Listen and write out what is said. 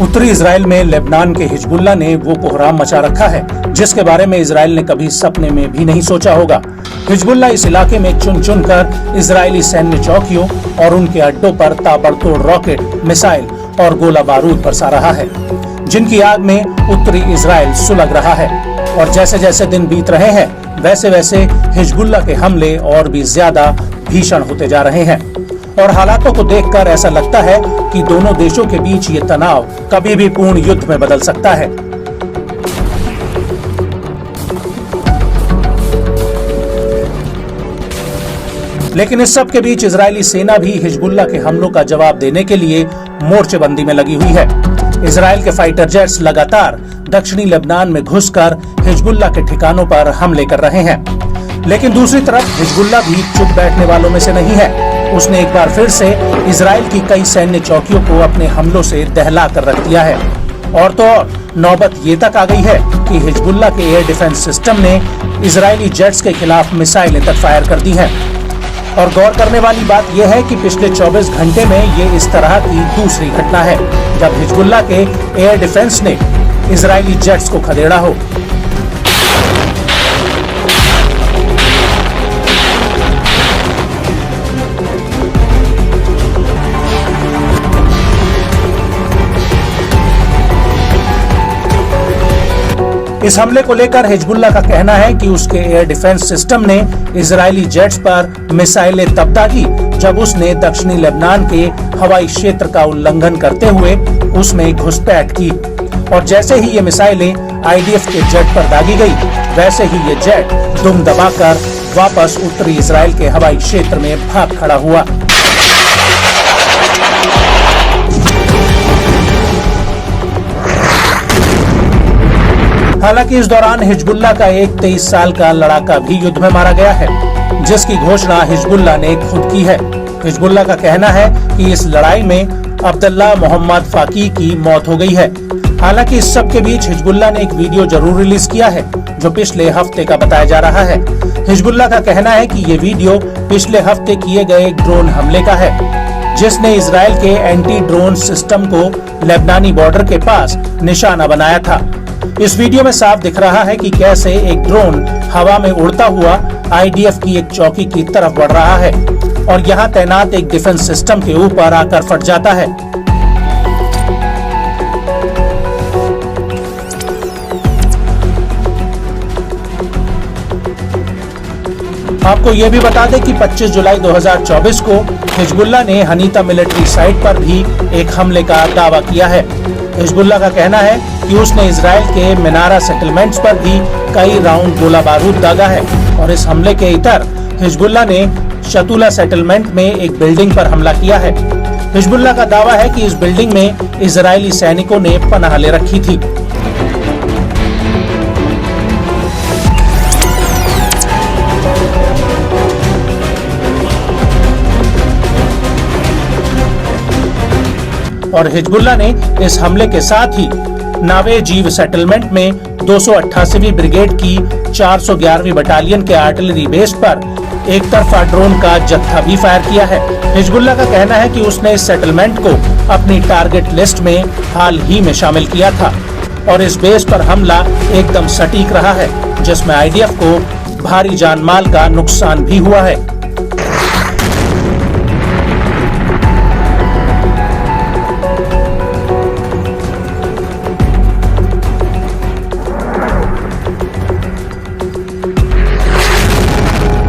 उत्तरी इजराइल में लेबनान के हिजबुल्लाह ने वो कोहराम मचा रखा है जिसके बारे में इजराइल ने कभी सपने में भी नहीं सोचा होगा। हिजबुल्लाह इस इलाके में चुन चुन कर इजरायली सैन्य चौकियों और उनके अड्डों पर ताबड़तोड़ रॉकेट, मिसाइल और गोला बारूद बरसा रहा है, जिनकी आग में उत्तरी इजराइल सुलग रहा है। और जैसे जैसे दिन बीत रहे हैं वैसे वैसे हिजबुल्लाह के हमले और भी ज्यादा भीषण होते जा रहे हैं और हालातों को देखकर ऐसा लगता है कि दोनों देशों के बीच ये तनाव कभी भी पूर्ण युद्ध में बदल सकता है। लेकिन इस सब के बीच इजरायली सेना भी हिजबुल्लाह के हमलों का जवाब देने के लिए मोर्चेबंदी में लगी हुई है। इजराइल के फाइटर जेट्स लगातार दक्षिणी लेबनान में घुसकर हिजबुल्लाह के ठिकानों पर हमले कर रहे हैं। लेकिन दूसरी तरफ हिजबुल्लाह भी चुप बैठने वालों में से नहीं है। उसने एक बार फिर से इजराइल की कई सैन्य चौकियों को अपने हमलों से दहला कर रख दिया है। और तो और नौबत ये तक आ गई है कि हिजबुल्लाह के एयर डिफेंस सिस्टम ने इजरायली जेट्स के खिलाफ मिसाइलें तक फायर कर दी हैं। और गौर करने वाली बात यह है कि पिछले 24 घंटे में ये इस तरह की दूसरी घटना है जब हिजबुल्लाह के एयर डिफेंस ने इजरायली जेट्स को खदेड़ा हो। इस हमले को लेकर हिजबुल्लाह का कहना है कि उसके एयर डिफेंस सिस्टम ने इजरायली जेट्स पर मिसाइलें तब दागी जब उसने दक्षिणी लेबनान के हवाई क्षेत्र का उल्लंघन करते हुए उसमें घुसपैठ की। और जैसे ही ये मिसाइलें आईडीएफ के जेट पर दागी गई वैसे ही ये जेट दुम दबाकर वापस उत्तरी इजराइल के हवाई क्षेत्र में भाग खड़ा हुआ। हालांकि इस दौरान हिजबुल्लाह का एक 23 साल का लड़ाका भी युद्ध में मारा गया है, जिसकी घोषणा हिजबुल्लाह ने खुद की है। हिजबुल्लाह का कहना है कि इस लड़ाई में अब्दुल्लाह मोहम्मद फाकी की मौत हो गई है। हालांकि इस सब के बीच हिजबुल्लाह ने एक वीडियो जरूर रिलीज किया है जो पिछले हफ्ते का बताया जा रहा है। हिजबुल्लाह का कहना है कि ये वीडियो पिछले हफ्ते किए गए ड्रोन हमले का है, जिसने इजराइल के एंटी ड्रोन सिस्टम को लेबनानी बॉर्डर के पास निशाना बनाया था। इस वीडियो में साफ दिख रहा है कि कैसे एक ड्रोन हवा में उड़ता हुआ आईडीएफ की एक चौकी की तरफ बढ़ रहा है और यहाँ तैनात एक डिफेंस सिस्टम के ऊपर आकर फट जाता है। आपको ये भी बता दें कि 25 जुलाई 2024 को हिजबुल्लाह ने हनीता मिलिट्री साइट पर भी एक हमले का दावा किया है। हिजबुल्लाह का कहना है कि उसने इजराइल के मिनारा सेटलमेंट्स पर भी कई राउंड गोला बारूद दागा है और इस हमले के इतर हिजबुल्लाह ने शतुला सेटलमेंट में एक बिल्डिंग पर हमला किया है। हिजबुल्लाह का दावा है कि इस बिल्डिंग में इजरायली सैनिकों ने पनाह ले रखी थी। और हिजबुल्लाह ने इस हमले के साथ ही नावे जीव सेटलमेंट में 288वीं ब्रिगेड की 411वीं बटालियन के आर्टिलरी बेस पर एक तरफा ड्रोन का जत्था भी फायर किया है। हिजबुल्लाह का कहना है कि उसने इस सेटलमेंट को अपनी टारगेट लिस्ट में हाल ही में शामिल किया था और इस बेस पर हमला एकदम सटीक रहा है, जिसमें आईडीएफ को भारी जानमाल का नुकसान भी हुआ है।